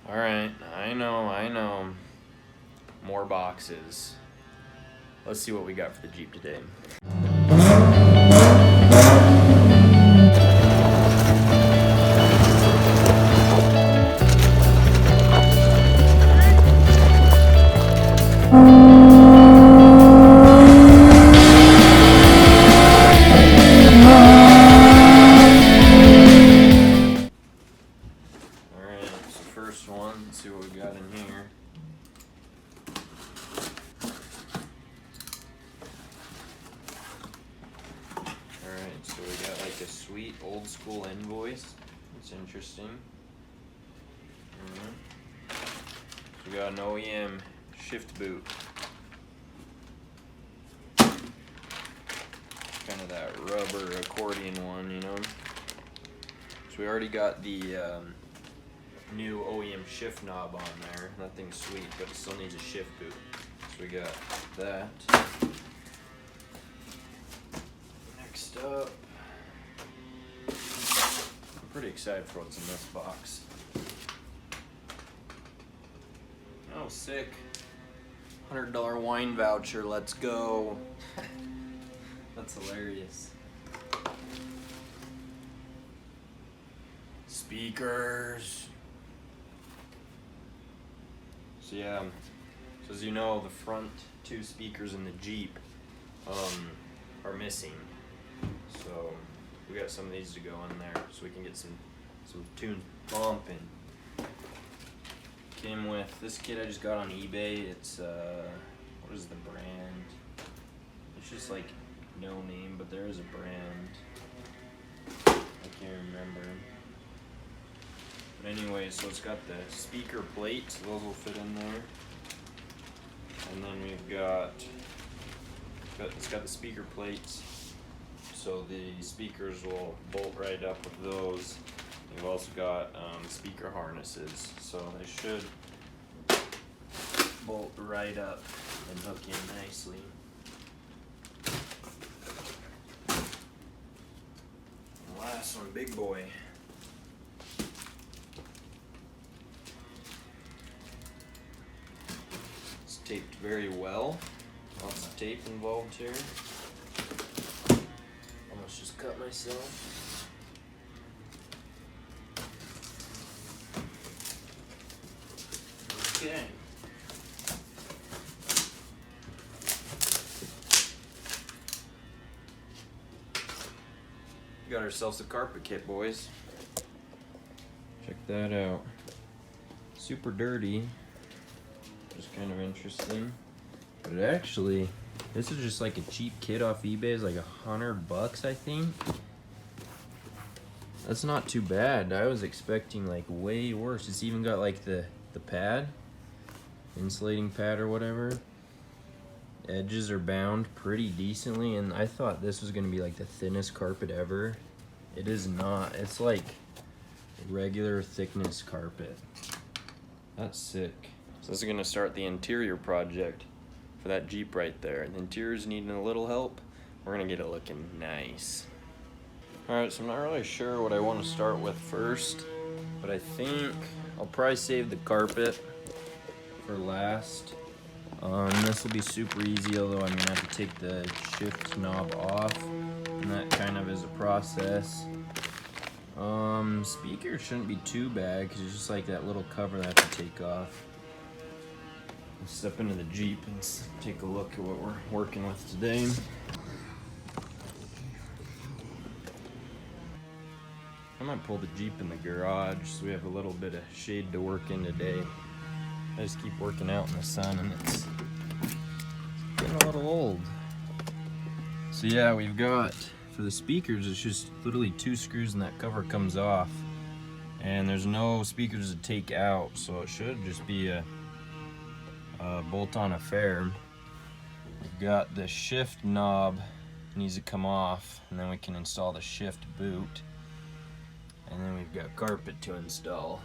Alright, I know. More boxes. Let's see what we got for the Jeep today. Alright, so first one, let's see what we got in here. Alright, so we got like a sweet old school invoice. It's interesting. So we got an OEM shift boot. Kind of that rubber accordion one, you know. So we already got the new OEM shift knob on there. That thing's sweet, but it still needs a shift boot. So we got that. Next up, I'm pretty excited for what's in this box. Oh, sick. $100 wine voucher, let's go. That's hilarious. Speakers. So yeah, so as you know, the front two speakers in the Jeep are missing. So we got some of these to go in there so we can get some tunes bumping. Came with this kit I just got on eBay. It's what is the brand? It's just like no name, but there is a brand. I can't remember. But anyway, so it's got the speaker plates. Those will fit in there. And then it's got the speaker plates. So the speakers will bolt right up with those. We've also got speaker harnesses, so they should bolt right up and hook in nicely. And last one, big boy. It's taped very well. Lots of tape involved here. Almost just cut myself. Okay. We got ourselves a carpet kit, boys. Check that out. Super dirty. Just kind of interesting. But actually, this is just like a cheap kit off eBay. It's like $100, I think. That's not too bad. I was expecting like way worse. It's even got like the pad. Insulating pad or whatever. Edges are bound pretty decently, and I thought this was gonna be like the thinnest carpet ever. It is not. It's like regular thickness carpet. That's sick. So this is gonna start the interior project for that Jeep right there. The interior's needing a little help. We're gonna get it looking nice. Alright, so I'm not really sure what I want to start with first, but I think I'll probably save the carpet for last. This will be super easy, although I'm gonna have to take the shift knob off, and that kind of is a process. Speaker shouldn't be too bad because it's just like that little cover that I have to take off. Let's step into the Jeep and take a look at what we're working with today. I might pull the Jeep in the garage so we have a little bit of shade to work in today. I just keep working out in the sun and it's getting a little old. So yeah, we've got, for the speakers, it's just literally 2 screws and that cover comes off. And there's no speakers to take out, so it should just be a bolt-on affair. We've got the shift knob needs to come off, and then we can install the shift boot. And then we've got carpet to install.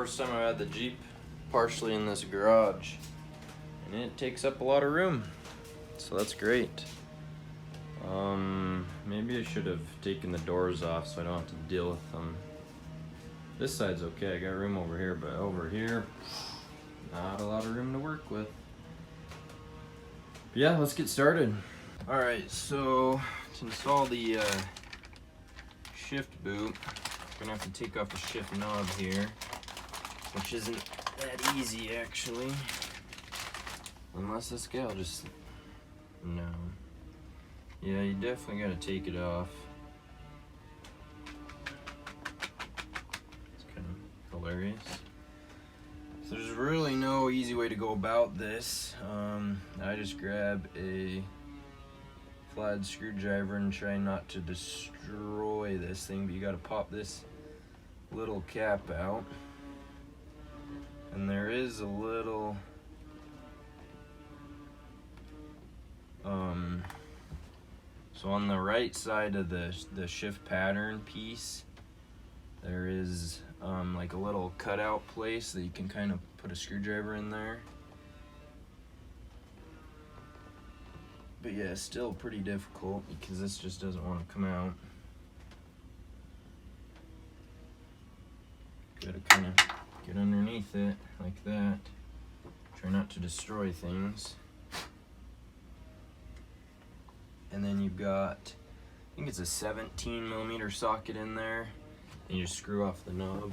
first time I had the Jeep partially in this garage, and it takes up a lot of room, so that's great. Maybe I should have taken the doors off so I don't have to deal with them. This side's okay, I got room over here, but over here, not a lot of room to work with. But yeah, let's get started. Alright, so to install the shift boot, I'm gonna have to take off the shift knob here, which isn't that easy actually. Unless this guy will just, no. Yeah, you definitely gotta take it off. It's kind of hilarious. So there's really no easy way to go about this. I just grab a flat screwdriver and try not to destroy this thing, but you gotta pop this little cap out. And there is a little so on the right side of the shift pattern piece, there is like a little cutout place that you can kind of put a screwdriver in there. But yeah, it's still pretty difficult because this just doesn't want to come out. Gotta kind of get underneath it like that. Try not to destroy things. And then you've got, I think it's a 17mm socket in there, and you just screw off the knob.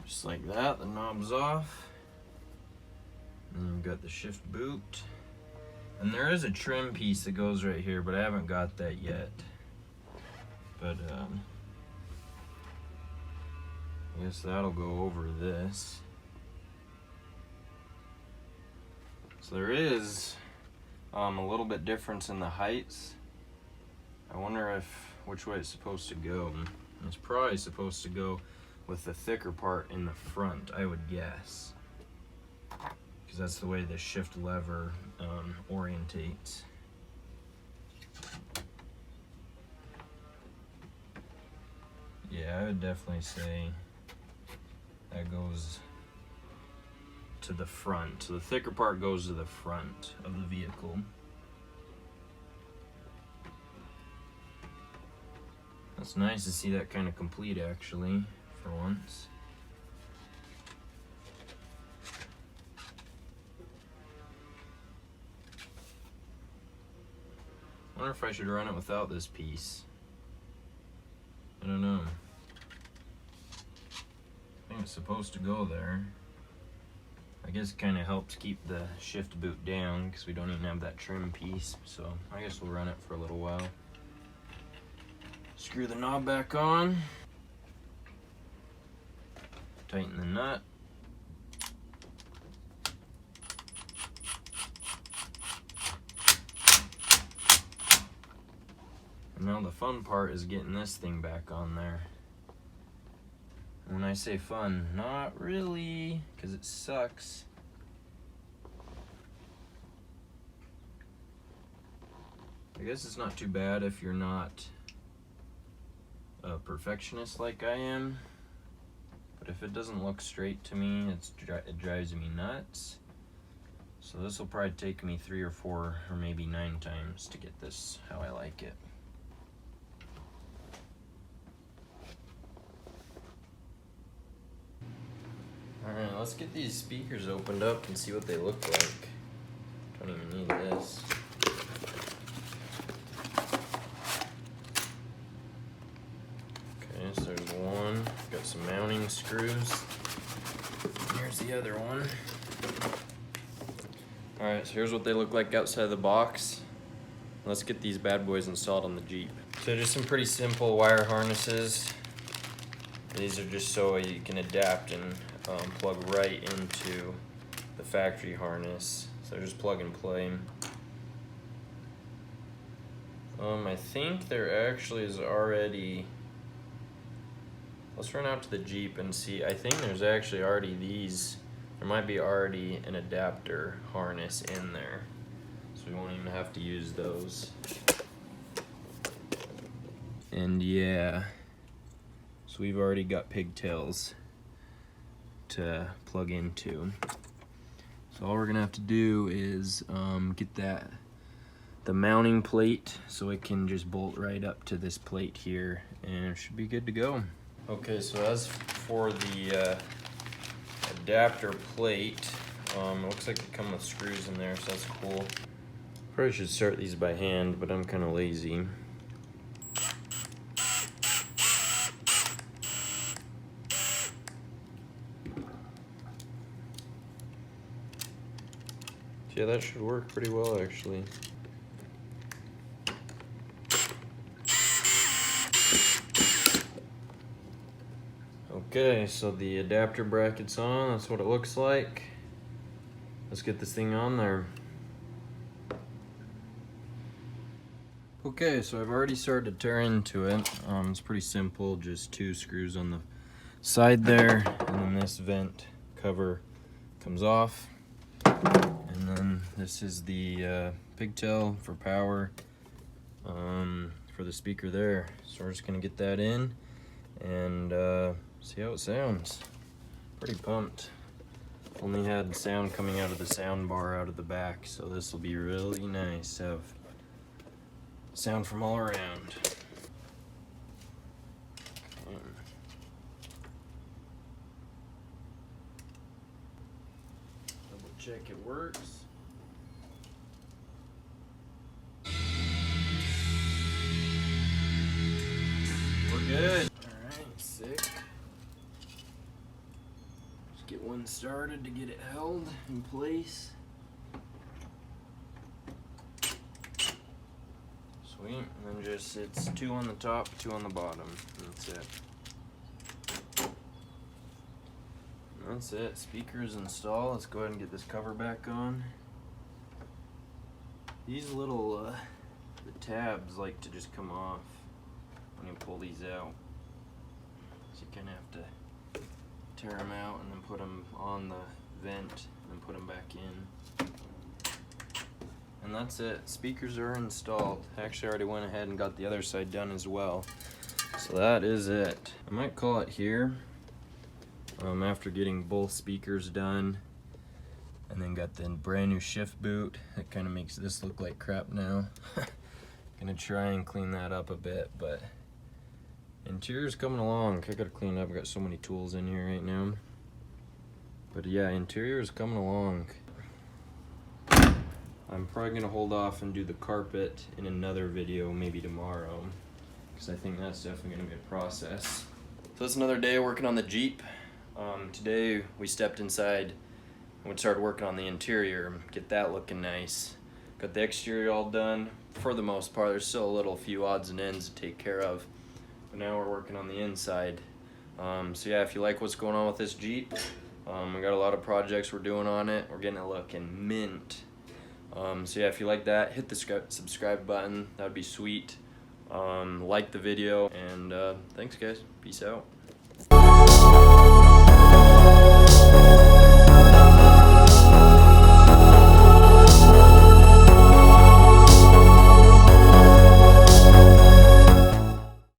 Just like that, the knob's off. And then you've got the shift boot. And there is a trim piece that goes right here, but I haven't got that yet. But I guess that'll go over this. So there is a little bit difference in the heights. I wonder which way it's supposed to go. It's probably supposed to go with the thicker part in the front, I would guess. Because that's the way the shift lever orientates. Yeah, I would definitely say that goes to the front. So the thicker part goes to the front of the vehicle. That's nice to see that kind of complete actually, for once. I wonder if I should run it without this piece. I don't know. I think it's supposed to go there. I guess it kind of helps keep the shift boot down because we don't even have that trim piece. So I guess we'll run it for a little while. Screw the knob back on. Tighten the nut. Now the fun part is getting this thing back on there. And when I say fun, not really, because it sucks. I guess it's not too bad if you're not a perfectionist like I am. But if it doesn't look straight to me, it drives me nuts. So this will probably take me 3 or 4 or maybe 9 times to get this how I like it. Alright, let's get these speakers opened up and see what they look like. Don't even need this. Okay, so there's one. Got some mounting screws. Here's the other one. Alright, so here's what they look like outside of the box. Let's get these bad boys installed on the Jeep. So just some pretty simple wire harnesses. These are just so you can adapt and plug right into the factory harness. So just plug and play. I think there actually is already, let's run out to the Jeep and see. I think there's actually already these There might be already an adapter harness in there, so we won't even have to use those. And yeah, so we've already got pigtails to plug into. So all we're gonna have to do is get the mounting plate so it can just bolt right up to this plate here, and it should be good to go. Okay, so as for the adapter plate, it looks like they come with screws in there, so that's cool. Probably should start these by hand, but I'm kind of lazy. Yeah, that should work pretty well actually. Okay, so the adapter bracket's on, that's what it looks like. Let's get this thing on there. Okay, so I've already started to tear into it. It's pretty simple, just 2 screws on the side there, and then this vent cover comes off. And then this is the pigtail for power for the speaker there. So we're just gonna get that in and see how it sounds. Pretty pumped. Only had sound coming out of the sound bar out of the back, so this will be really nice to have sound from all around. Double check it works. We're good. Alright, sick. Just get one started to get it held in place. Sweet, and then just, it's 2 on the top, 2 on the bottom. That's it. That's it. Speakers installed. Let's go ahead and get this cover back on. These little the tabs like to just come off when you pull these out. So you kind of have to tear them out and then put them on the vent and then put them back in. And that's it. Speakers are installed. Actually, I already went ahead and got the other side done as well. So that is it. I might call it here. After getting both speakers done, and then got the brand new shift boot. That kind of makes this look like crap now. Gonna try and clean that up a bit, but interior's coming along. I gotta clean it up. I got so many tools in here right now. But yeah, interior is coming along. I'm probably gonna hold off and do the carpet in another video, maybe tomorrow, because I think that's definitely gonna be a process. So it's another day working on the Jeep. Today we stepped inside and we started working on the interior, get that looking nice. Got the exterior all done for the most part. There's still a little few odds and ends to take care of, but now we're working on the inside. So yeah, if you like what's going on with this Jeep, we got a lot of projects we're doing on it. We're getting it looking mint. So yeah, if you like that, hit the subscribe button. That would be sweet. Like the video, and thanks guys. Peace out.